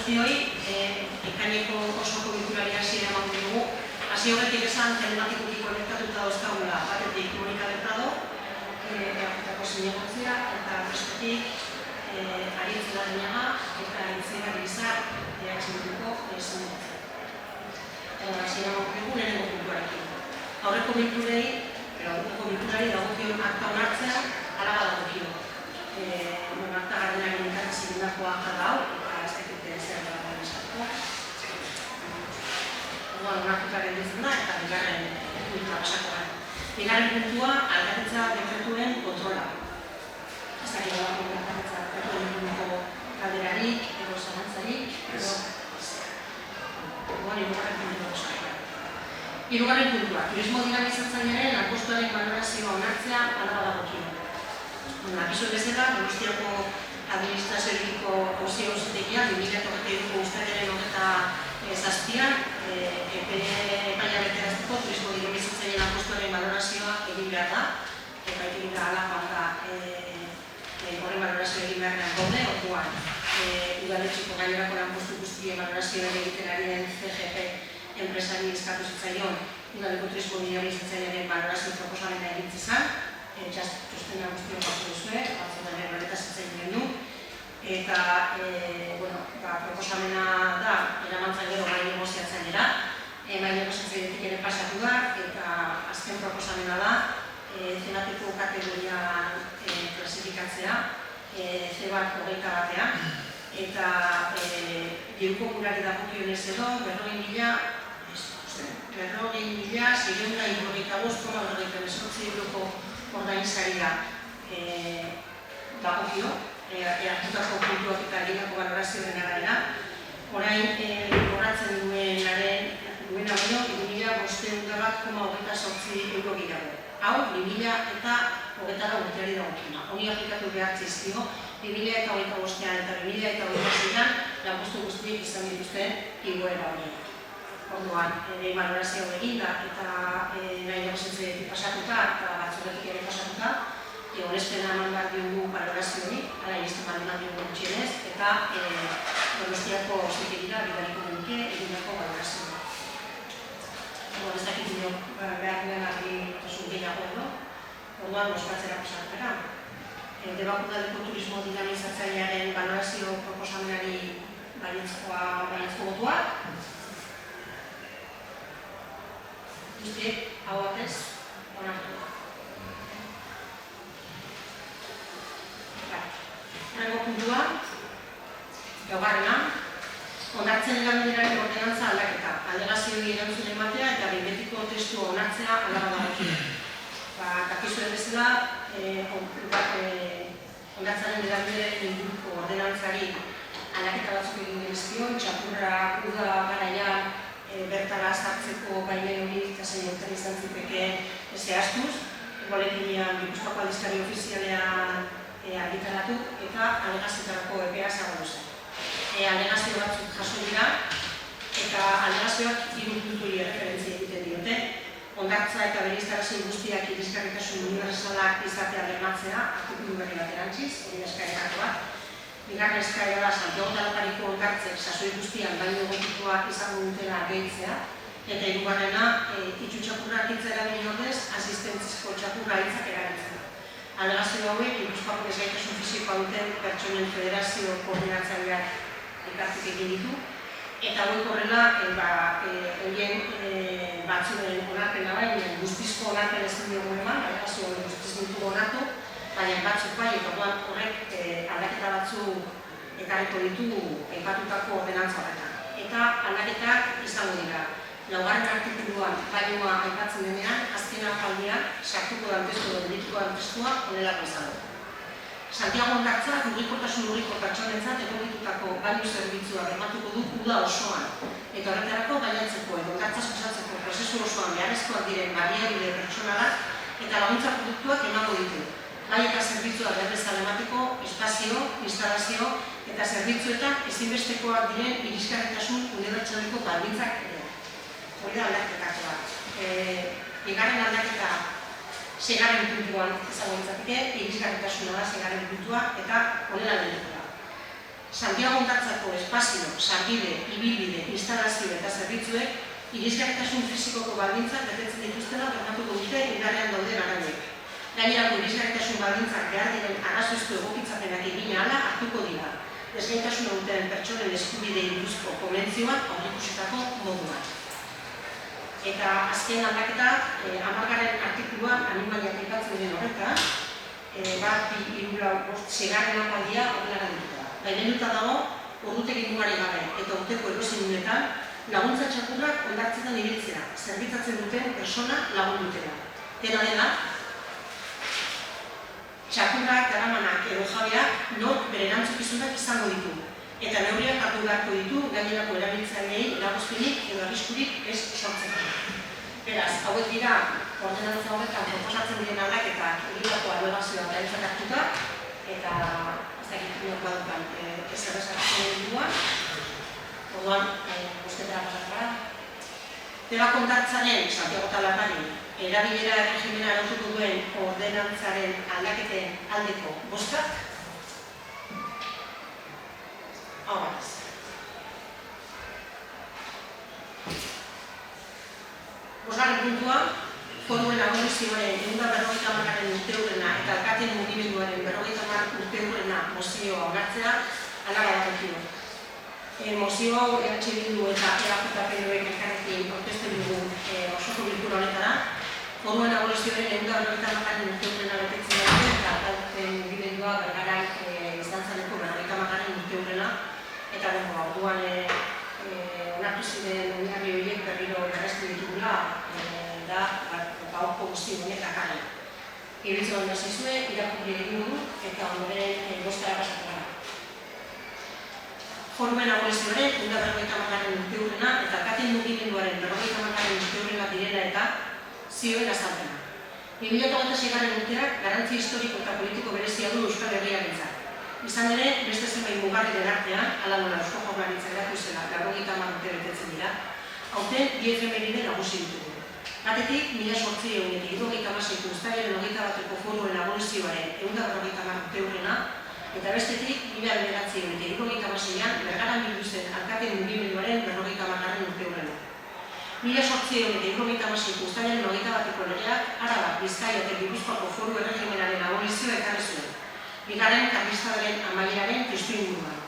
guztioi, ekaineko osoko bilkurari hasiera emango dugu. Hasi horretik esan telematikoki konektatuta dauzkagula batetik Monika Bertrado, eajko zinegotzia, eta bestetik Arietz Larrañaga eta Itziar Irizar, EHko zinegotzia. Hasiera emango dugu lehenengo puntuarekin. Aurreko bilkurari dagokion akta onartzea, hala badagokio. Akta gardenaren inkartzi zindakoa jada hau, eta ez dakite zer dagoen esatuko. Onartutaren duzen da, eta bigarren puntua pasako da. Bigarren puntua, alkatetza dekretuen kontrola. Ez dakit dago alkatetza dekretuen inguruko kalderarik, edo zalantzarik, edo hirugarren puntua, turismo dinamizatzailearen lanpostuaren balorazioa onartzea hala badagokio. Abisu bezala, Donostiako administrazioekiko auzitegia 2022ko uztailaren 27an epaia betearazteko turismo dinamizatzaileen lanpostuaren balorazioa egin behar da. Epaitegik da halakoan horren balorazioa egin beharrean gaude, orduan udaletxeko gainerako lanpostu guztien balorazioa egiten ari den CGP enpresari eskatu zitzaion udaleko turismo dinamizatzailearen balorazio proposamena egin zezan, txostena guztiok hartu duzue, batzuetan erroleta zitzailen gendu, eta proposamena da eramantzan gero gai negoziatzailera, gai negoziatzailetik ere pasatu da, eta azken proposamena da zebateko kategorian klasifikatzea, zebat 21, eta diru kopurari dagokionez edo 40.655,48 euroko ordainsaria dagokio, hartutako puntuak eta egindako balorazioaren arabera. Orain kobratzen duena baino 2.500,28 euro gehiago. Hau, 2024 urteari dagokiona. Honi aplikatu behar zizkio, 2025an eta 2026an lanpostu guztiek izan dituzten igoera horiek. Orduan, balorazio eginda eta nahi negoziatzailetik pasatuta eta batzuetik ere pasatuta, onespena eman behar diogu balorazio hori, hala iristen baldin diogu gutxienez, eta Donostiako auzitegira bidaliko duke egindako balorazioa. Ez dakit behar duen argitasun gehiago edo, orduan bozkatzera pasatzera. Debakudaleko turismo dinamizatzailearen balorazio proposamenari baiezko botuak. Guztiek, hau batez, onartu da. Horrengo puntua, gaugarrena, onartzen eranbideraren ordenantza aldaketa, alegazioei erantzun ematea eta behin betiko testua onartzea hala badagokio. Dakizuen bezala, onartzaren eranbideraren inguruko ordenantzari aldaketa batzuk egin genizkion, txapurra, uda, garaian, bertara sartzeko baimen hori eta zein urtean izan ziteke zehaztuz, boletinean Gipuzkoako aldizkari ofizialean argitaratu eta alegazioetarako epea zagoen zen. Alegazio batzuk jaso dira eta alegazioak 3 punturi erreferentzia egiten diote. Hondartza eta bereiztarazio guztiak irisgarritasun unibertsalak izatea bermatzea, artikulu berri bat erantziz, hori eskaeretako bat. Bigarren eskaera da Santiago eta Lokariko hondartzek sasoi guztian baino egokituak izango dutela gehitzea, eta hirugarrena itxutxapurrak hitza erabili ordez, asistentzizko txapurra hitzak erabiltzea. Alegazio hauek Gipuzkoako ezgaitasun fisikoa duten pertsonen federazio koordinatzaileak elkartik egin ditu, eta hauek horrela horien batzuen onarpena baina guztizko onarpen ez dut eman, alegazio hori guztiz ditugu onartu, baina batzuk bai, eta horrek aldaketa batzuk ekarriko ditugu aipatutako ordenantza horretan. Eta aldaketak izango dira. Laugarren artikuluan bainoa aipatzen denean, azken afaldean sartuko dan testua edo delituko dan testua honelako izango. Santiago hondartza mugikortasun lurriko pertsonentzat egokitutako baino zerbitzua bermatuko du uda osoan. Eta horretarako baliatzeko edo hondartza sustatzeko prozesu osoan beharrezkoak diren baliabide pertsonalak eta laguntza produktuak emango ditu. Bai eta zerbitzua berbezala emateko, espazio, instalazio eta zerbitzuetan ezinbestekoak diren irisgarritasun unibertsaleko baldintzak ere. Hori da aldaketako bat. Bigarren aldaketa 6. puntuan izango litzateke, irisgarritasuna da 6. puntua eta honela gelditu da. Santiago hondartzako espazio, sarbide, ibilbide, instalazio eta zerbitzuek irisgarritasun fisikoko baldintzak betetzen dituztela bermatuko dute indarrean dauden arauek. Gainerako irisgarritasun baldintzak behar diren arrazoizko egokitzapenak egin ahala hartuko dira, desgaitasuna duten pertsonen eskubidei buruzko konbentzioan aurreikusitako moduan. Eta azken aldaketak, 10. artikuluan animaliak aipatzen den horretan, bat, 3, 4, 5, 6. aldia horrela dituta. Baimenduta dago, ordutegi mugari gabe eta urteko erosegunetan laguntza txakurrak hondartzetan ibiltzea, zerbitzatzen duten persona lagundutela. Dena, txakurrak, daramanak edo jabeak nork bere erantzukizunak izango ditu, eta neurriak hartu beharko ditu gainerako erabiltzaileei eragozpenik edo arriskurik ez sortzeko. Beraz, hauek dira, ordenantza horretan proposatzen diren aldaketak egindako alegazioa aintzat hartuta, eta ez dakit niokoa dutan ezer esartzen duan, orduan, guztetara pasatara. Debako hondartzaren, Santiago eta Larrari, erabilera erregimena arautuko duen ordenantzaren aldaketen aldeko bostak. Hau batez. Bosgarren puntua, foruen abolizioaren 150. urteurrena eta alkateen mugimenduaren 50. urteurrena mozioa onartzea alaba dagokio. Mozio hau EH Bildu eta EAJPNek elkarrekin aurkezten dugu osoko bilkura honetara. Foruen abolizioaren 150. urteurrena betetzen dute eta alkateen mugimendua Bergaran izantzaneko 50. urteurrena. Eta orduan onartu ziren oinarri horiek berriro berrestu ditugula da gaurko guzti honek dakarren. Iruditzen hori zaizue, irakurri egin dugu eta ondoren bostara pasatu gara. Foruen abolizioaren 150. urteurrena eta alkateen mugimenduaren 50. urteurrena direla eta zioen azalpena. 2026. urteak garrantzi historiko eta politiko berezia du Euskal Herriarentzat. Izan ere, beste zenbait mugarriren artean, hala nola Eusko Jaurlaritza eratu zela 50 urte betetzen dira, aurten bi efemeride nagusi ditugu. Batetik, 1876ko uztailaren 21ko foruen abolizioaren 150. urteurrena, eta bestetik, 1976an Bergaran bildu zen alkateen mugimenduaren 50. urteurrena. 1876ko uztailaren 21ko legeak Araba, Bizkaia eta Gipuzkoako foru erregimenaren abolizioa ekarri zuen. Bigarren karlistadaren amaieraren testuinguruan.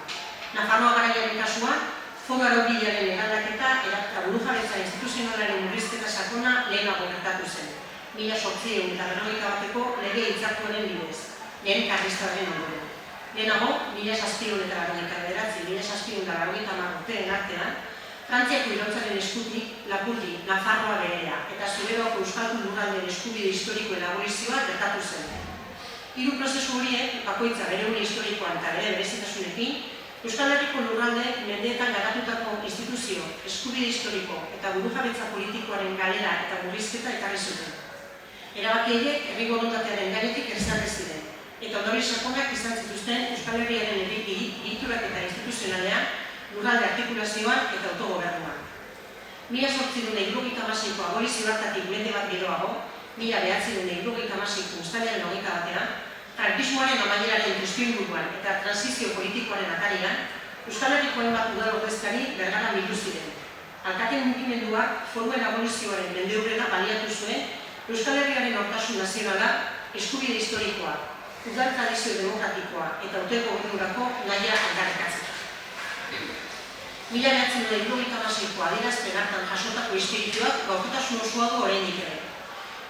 Nafarroa garaiaren kasuan, foru araubidearen eraldaketa eta burujabetza instituzionalaren murrizketa sakona lehenago gertatu zen. 1891ko lege hitzartuaren bidez, lehen karlistadaren ondoren. Lehenago, 1789 urteen artean, Frantziako iraultzaren eskutik, Lapurdi, Nafarroa berea eta Zuberoako Euskaldun lurraldeen eskubide historikoen abolizioa gertatu zen. Hiru prozesu horiek, bakoitza bere une historikoan eta bere berezitasunekin, Euskal Herriko lurraldeek mendeetan garatutako instituzio, eskubide historiko eta burujabetza politikoaren galera eta murrizketa ekarri zuten. Erabaki horiek herri borondatearen gainetik ezarri ziren, eta ondorio sakonak izan zituzten Euskal Herriaren egiturak eta instituzionalean, lurralde artikulazioan eta autogobernuan. 1876ko abolizio hartatik mende bat geroago, 1976ko uztailaren 21ean, frankismoaren amaieraren testuinguruan eta transizio politikoaren atarian, Euskal Herriko hainbat udal ordezkari Bergaran bildu ziren. Alkateen mugimenduak foruen abolizioaren mendeurrena baliatu zuen Euskal Herriaren nortasun nazionala, eskubide historikoa, udal tradizio demokratikoa eta autogobernurako nahia aldarrikatzea. 1976ko adierazpen hartan jasotako espirituak gaurkotasun osoa du oraindik ere.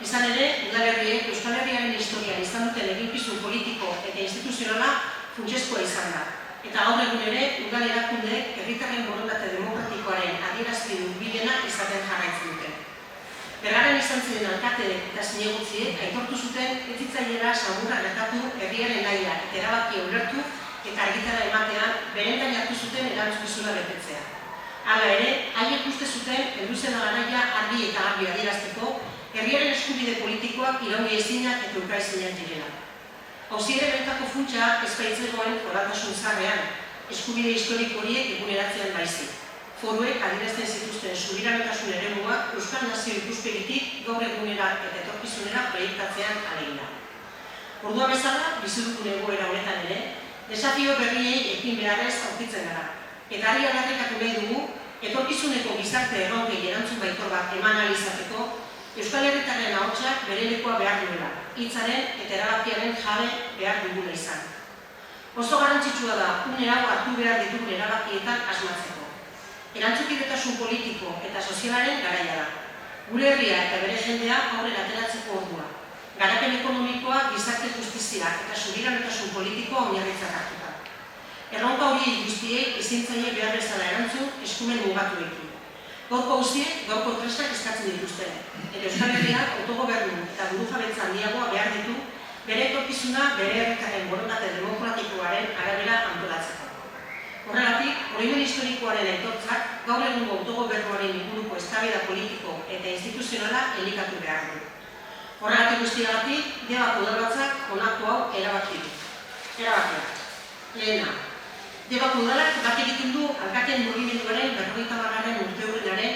Izan ere, udalerriek Euskal Herriaren historian izan duten eginkizun politiko eta instituzionala funtsezkoa izan da. Eta gaur egun ere, udal erakundeek herritarren borondate demokratikoaren adierazpen hurbilena izaten jarraitzen dute. Bergaran izan ziren alkateek eta zinegotziek aitortu zuten ez zitzaiela samurra gertatu herriaren nahia eta erabakia ulertu eta argitara ematean berengan hartu zuten erantzukizuna betetzea. Hala ere, haiek uste zuten heldu zela garaia argi eta garbi adierazteko herriaren eskubide politikoak iraungi ezinak eta ukaezinak direla. Auziere bertako funtsa ezpaitzegoen foraltasun zaharrean, eskubide historiko horiek eguneratzean baizik. Foruek adierazten zituzten subiranotasun eremuak Euskal Nazio ikuspegitik gaur egunera eta etorkizunera proiektatzean alegina. Ordua bezala, bizi dugun egoera honetan ere, Desafio berriei ekin beharrez aurkitzen gara. Eta ari aldarrikatu nahi dugu, etorkizuneko gizarte erronkei erantzun baitor bat eman ahal izateko, Euskal Herritarren ahotsak bere lekua behar duela, hitzaren eta erabakiaren jabe behar dugula izan. Oso garrantzitsua da, hau hartu behar ditugun erabakietan asmatzeko. Erantzukidetasun politiko eta sozialaren garaia da. Gure herria eta bere jendea aurrera ateratzeko ordua. Garapen ekonomikoa, gizarte justizia eta subiranotasun politikoa oinarritzat hartuta. Erronka horiei guztiei ezin zaie behar bezala erantzun eskumen mugatuekin. Gaurko guztiek, gaurko tresnak eskatzen dituzten. Eta Euskal Herriak autogobernu eta burujabetza handiagoa behar ditu, bere etorkizuna bere herritarren borondate demokratikoaren arabera antolatzeko. Horregatik, oroimen historikoaren aitortzak gaur egungo autogobernuaren inguruko eztabaida politiko eta instituzionala elikatu behar du. Horregatik guztiagatik, Debako udalbatzak honako hau erabaki du. Erabakiak. Lehena. Debako udalak bat egiten du alkateen mugimenduaren 50. urteurrenaren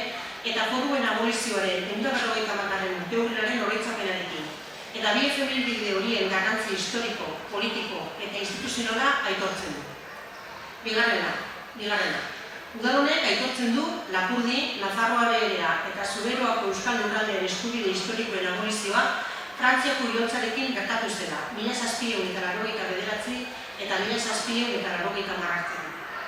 eta foruen abolizioaren 150. urteurrenaren oroitzapenarekin. Eta bi efeminibide horien garrantzi historiko, politiko eta instituzionala aitortzen du. Bigarrena. Udal honek aitortzen du Lapurdi, Nafarroa Beherea eta Zuberoako Euskal Lurraldearen eskubide historikoen abolizioa Frantziako iraultzarekin gertatu zela, 1789 eta 1790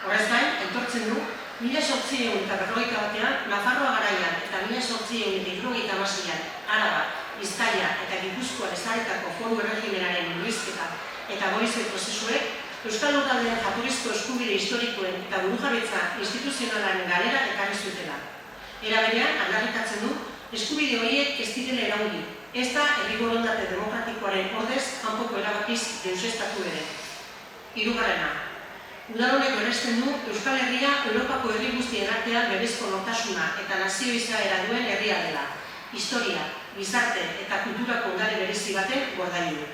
Horrez gain, aitortzen du, 1851 Nafarroa garaian eta 1876an Araba, Bizkaia eta Gipuzkoan ezarritako foru erregimenaren murrizketa eta abolizio prozesuek Euskal Lurraldean jatorrizko eskubide historikoen eta burujabetza instituzionalaren galera ekarri zutela. Era berean, aldarrikatzen du, eskubide horiek ez direla irauli, ez da herri borondate demokratikoaren ordez kanpoko erabakiz deuseztatu ere. Hirugarrena. Udal honek beresten du Euskal Herria Europako herri guztien artean berezko nortasuna eta nazio izaera duen herria dela. Historia, gizarte eta kulturako ondare berezi baten gordailu.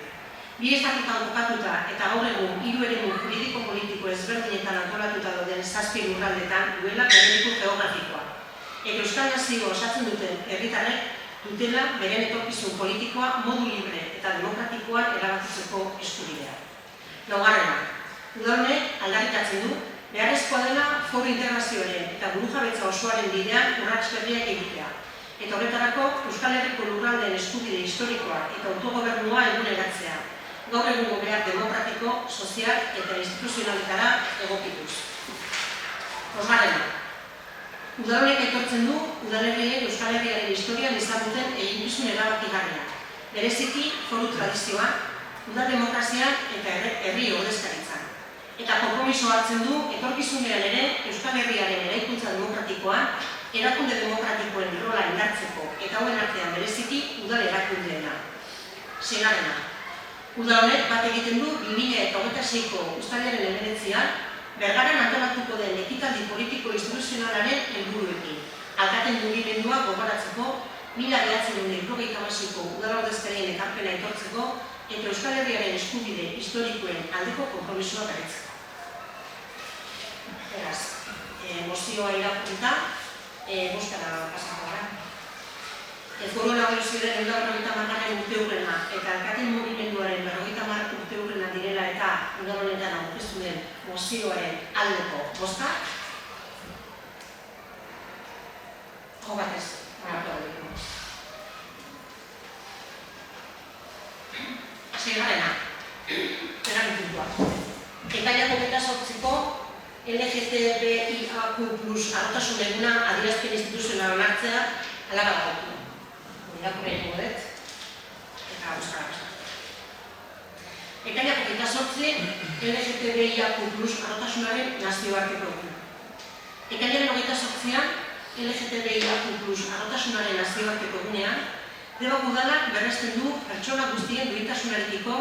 Bi estatutan kokatuta eta gaur egun hiru eremu juridiko-politiko ezberdinetan antolatuta dauden 7 lurraldetan duela berriku geografikoa. Eta Euskal Nazio osatzen duten herritarrek dutela beren etorkizun politikoa modu libre eta demokratikoan erabakitzeko eskubidea. Laugarrena. Udal honek aldarrikatzen du beharrezkoa dela foru integrazioaren eta burujabetza osoaren bidean urrats berriak egitea. Eta horretarako Euskal Herriko lurraldeen eskubide historikoa eta autogobernua eguneratzea. Gaur egungo behar demokratiko, sozial eta instituzionaletara egokituz. Bosgarrena. Udal honek aitortzen du udalerriek Euskal Herriaren historian izan duten eginkizun erabakigarria. Bereziki foru tradizioa, udal demokrazia eta herri ordezkaritzan. Eta konpromiso hartzen du etorkizunean ere Euskal Herriaren eraikuntza demokratikoa, erakunde demokratikoen rola indartzeko eta hauen artean bereziki udal erakundeena. Seigarrena. Udal honek bat egiten du 2026ko uztailaren 19an Bergaran antolatuko den ekitaldi politiko instituzionalaren helburuekin. Alkateen mugimendua gogoratzeko, 1996ko udal ordezkarien ekarpena etortzeko eta Euskal Herriaren eskubide historikoen aldeko konpromisoa berritzeko. Beraz, mozioa irakurrita, bozkara pasako gara. Foruen abolizioaren 150. urteurrena eta alkateen mugimenduaren 50. urteurrena direla eta udal honetan aurkeztu den mozioaren aldeko bozka. Hau batez, onartu dugu. Seigarrena, eragintua. Ekaiak 28ko LGTBIAQ+ adotasun eguna adierazpen instituzionala onartzea alabagatu. Irakurri egingo dut, eta euskara pasatu. Ekaiak 28 LGTBIAQ+ adotasunaren nazioarteko eguna. Ekaiaren 28an LGTBIAQ+ adotasunaren nazioarteko egunean, Debako udalak berresten du pertsona guztien duintasunarekiko,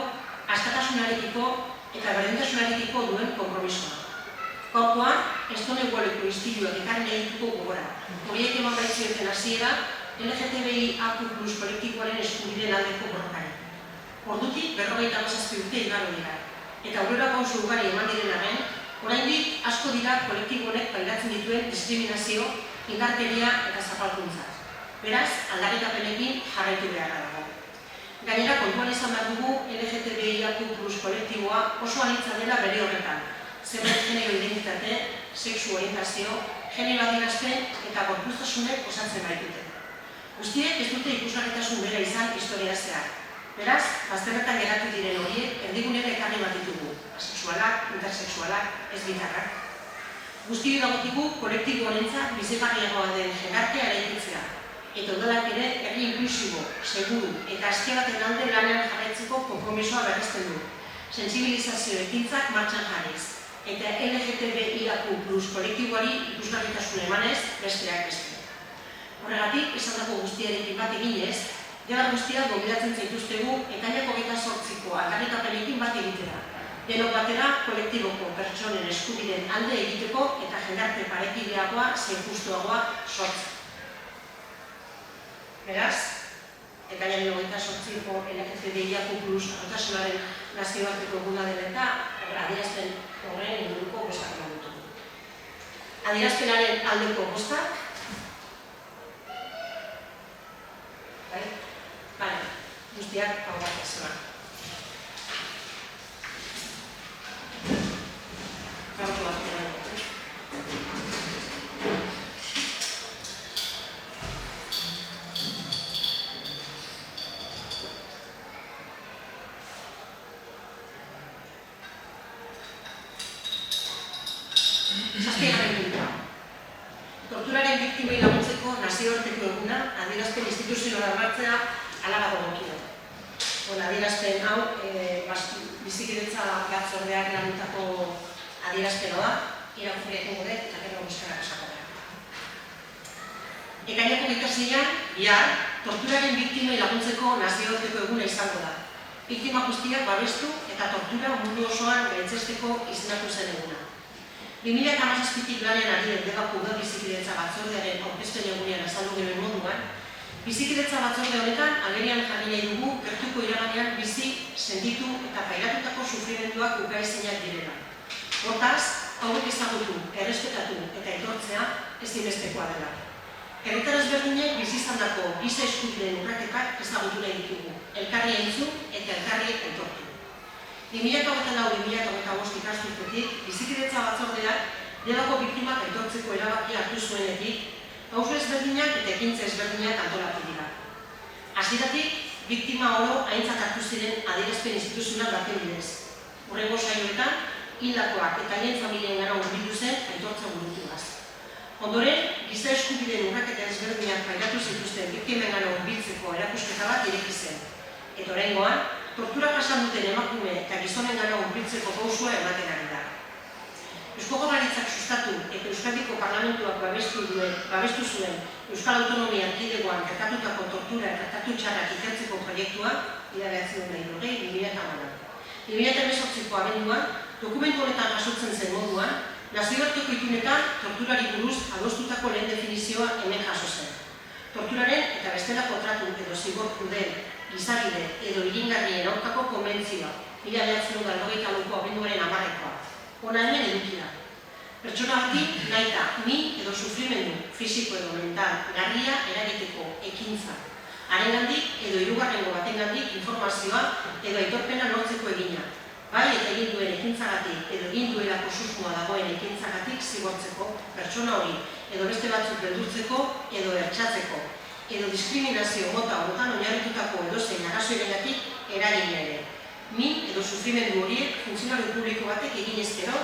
askatasunarekiko eta berdintasunarekiko duen konpromisoa. Gaurkoan, Estone Walleko istiluak ekarri egituko gogora. Horiek eman baitzioten hasiera LGTBIAQ+ kolektikoaren eskubideen aldeko borrokari. Ordutik 57 urte igaro dira. Eta aurrera pauso ugari eman diren arren, oraindik asko dira kolektibo honek pairatzen dituen diskriminazio, indarkeria eta zapalkuntza. Beraz, aldarrikapenekin jarraitu beharra dago. Gainera, kontuan izan behar dugu LGTBIQ+ kolektiboa oso anitza dela bere horretan. Zenbait genero identitate, sexu orientazio, genero adierazpen eta gorpuztasunek osatzen baitute. Guztiek ez dute ikusgarritasun bera izan historia zehar. Beraz, bazterretan geratu diren horiek erdigunera ekarri bat ditugu, asexualak, intersexualak, ez bitarrak. Guztioi dagokigu kolektibo honentzat bizigarriagoa den jendartea eraikitzea, eta udalak ere herri inklusibo, seguru eta aske baten alde lanean jarraitzeko konpromisoa berresten du, sentsibilizazio ekintzak martxan jarriz, eta LGTBIQ+ kolektiboari ikusgarritasun emanez besteak beste. Horregatik, esandako guztiarekin bat eginez, Debar guztiak gobidatzen zaituztegu ekainako 28ko aldarrikapenekin bat egitera. Denok batera, kolektiboko pertsonen eskubideen alde egiteko eta jendarte parekideagoa zein justuagoa sortzen. Beraz, ekainaren 28ko LGTBIQ+ harrotasunaren nazioarteko eguna dela eta adierazpen horren inguruko bostak eman ditugu. Adierazpenaren aldeko bostak, guztiak hau bat ezena. Gautu bat egin dugu. Zazpigarren puntua. Torturaren biktimei laguntzeko nazioarteko eguna adierazpen instituzionala martzea hala bat egokia. Adierazpen hau, bizikidetza batzordeak lanutako adierazpena da, irakurriak egingo dut eta gero euskarak esako da. Ekainako 26an, bihar, torturaren biktimei laguntzeko nazioarteko eguna izango da. Biktima guztiak babestu eta tortura mundu osoan gaitzesteko izendatu zen eguna. 2017tik lanean ari den Debako udal bizikidetza batzordearen aurkezpen egunean azaldu genuen moduan, bizikidetza batzorde honetan agerian jarri nahi dugu gertuko iraganean bizi, sentitu eta pairatutako sufrimenduak ukaezinak direla. Hortaz, hauek ezagutu, errespetatu eta etortzea ezinbestekoa dela. Herritar ezberdinek bizi izandako giza eskubideen urraketak ezagutu nahi ditugu, elkarri entzun eta elkarri etortu. 2024-2025 ikasturtetik bizikidetza batzordeak Debako biktimak etortzeko erabakia hartu zuenetik, pauso ezberdinak eta ekintza ezberdinak antolatu dira. Hasieratik, biktima oro aintzat hartu ziren adierazpen instituzional baten bidez. Hurrengo saioetan, hildakoak eta haien familiengana hurbildu zen aitortza burutuaz. Ondoren, giza eskubideen urraketa ezberdinak pairatu zituzten biktimengana hurbiltzeko erakusketa bat ireki zen. Eta oraingoan, tortura jasan duten emakume eta gizonengana hurbiltzeko pausua ematen ari da. Eusko Jaurlaritzak sustatu eta Euskadiko Parlamentuak babestu zuen Euskal Autonomia Erkidegoan gertatutako tortura eta tratu txarrak ikertzeko proiektua, 2014-2014. 2018ko abenduan, dokumentu honetan jasotzen zen moduan, nazioarteko itunetan torturari buruz adostutako lehen definizioa hemen jaso zen. Torturaren eta bestelako tratu edo zigor krudel, gizagide edo iringarrien aurkako konbentzioa, 1994ko abenduaren 10koa. Hona hemen edukida. Pertsona bati nahita min edo sufrimendu fisiko edo mental garria eragiteko ekintza. Harengandik edo hirugarrengo batengandik informazioa edo aitorpena lortzeko egina. Bai eta egin duen ekintzagatik edo egin duelako susmoa dagoen ekintzagatik zigortzeko pertsona hori edo beste batzuk beldurtzeko edo ertsatzeko edo diskriminazio mota honetan oinarritutako edozein arrazoirengatik eragina ere. Min edo sufrimendu horiek funtzionario publiko batek egin ezkero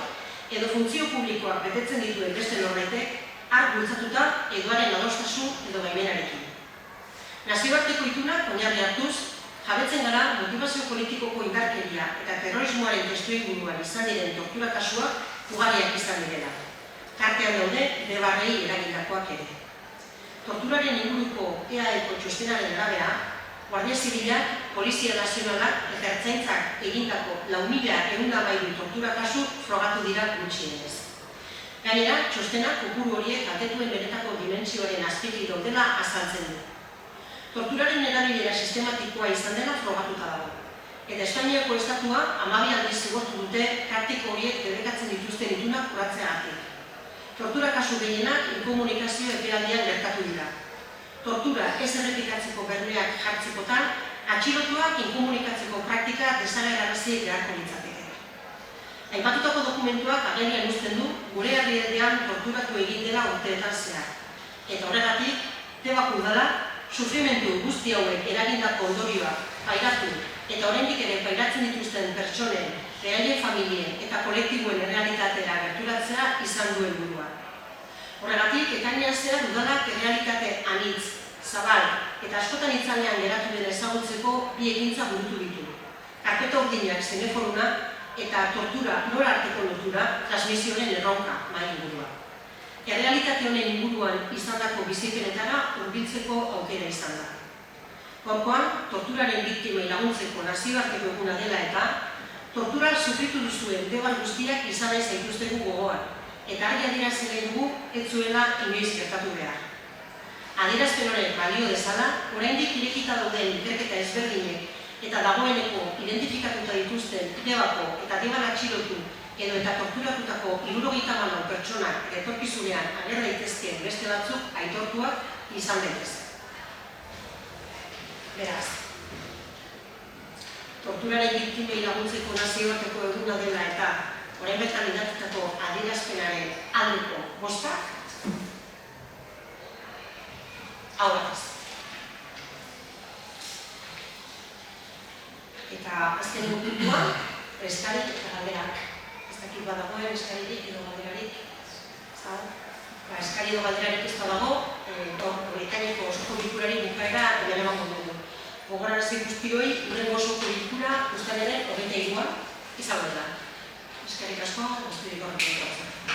edo funtzio publikoak betetzen dituen beste norbaitek har bultzatuta edo haren adostasun edo baimenarekin. Nazioarteko itunak oinarri hartuz, jabetzen gara motivazio politikoko indarkeria eta terrorismoaren testuinguruan izan diren tortura kasuak ugariak izan direla. Tartean daude Debarrei eragindakoak ere. Torturaren inguruko EAEko txostenaren arabera, Guardia Zibilak, Polizia Nazionalak eta Ertzaintzak egindako 4.113 tortura kasu frogatu dira gutxienez. Gainera, txostenak kopuru horiek kaltetuen benetako dimentsioaren azpitik daudela azaltzen du. Torturaren erabilera sistematikoa izan dela frogatuta dago. Eta Espainiako estatua 12 aldiz zigortu dute kartiko horiek debekatzen dituzten itunak kuratzeagatik. Tortura kasu gehienak inkomunikazio epealdian gertatu dira. Tortura ez errepikatzeko bermeak jartzekotan, atxilotuak inkomunikatzeko praktika desagerrarazi beharko litzateke. Aipatutako dokumentuak agerian uzten du gure herrialdean torturatu egin dela urteetan zehar. Eta horregatik, Debako udala, sufrimentu guzti hauek eragindako ondorioak pairatu eta oraindik ere pairatzen dituzten pertsonen, beraien familien eta kolektiboen errealitatera gerturatzea izan du helburua. Horregatik, ekainean zehar udalak errealitate anitz, zabal eta askotan itzalean geratu dena ezagutzeko bi ekintza burutu ditu. Karpeta urdinak zeneforuna eta tortura nora arteko lotura transmisioaren erronka mahai ingurua. Errealitate honen inguruan izandako bizipenetara hurbiltzeko aukera izan da. Gaurkoan, torturaren biktimei laguntzeko nazioarteko eguna dela eta tortura sufritu duzuen Deban guztiak izan ez zaituztegu gogoan, eta argi adierazi nahi dugu ez zuela inoiz gertatu behar. Adierazpen honen balio dezala, oraindik irekita dauden ikerketa ezberdinek eta dagoeneko identifikatuta dituzten Debako eta Deban atxilotu edo eta torturatutako 74 pertsonak etorkizunean ager daitezkeen beste batzuk aitortuak izan daitezke. Beraz, torturaren biktimei laguntzeko nazioarteko eguna dela eta orain bertan idatzitako adierazpenaren aldeko bostak, hau batez. Eta azken puntuan, eskarik eta galderak. Ez dakit badagoen eskaririk edo galderarik. Eskari edo galderarik ez badago, ekaineko osoko bilkurari bukaera hemen emango dugu. Gogorarazi guztioi, hurrengo osoko bilkura uztailaren 23 izango da. Eskerrik asko, guztirik horrekin.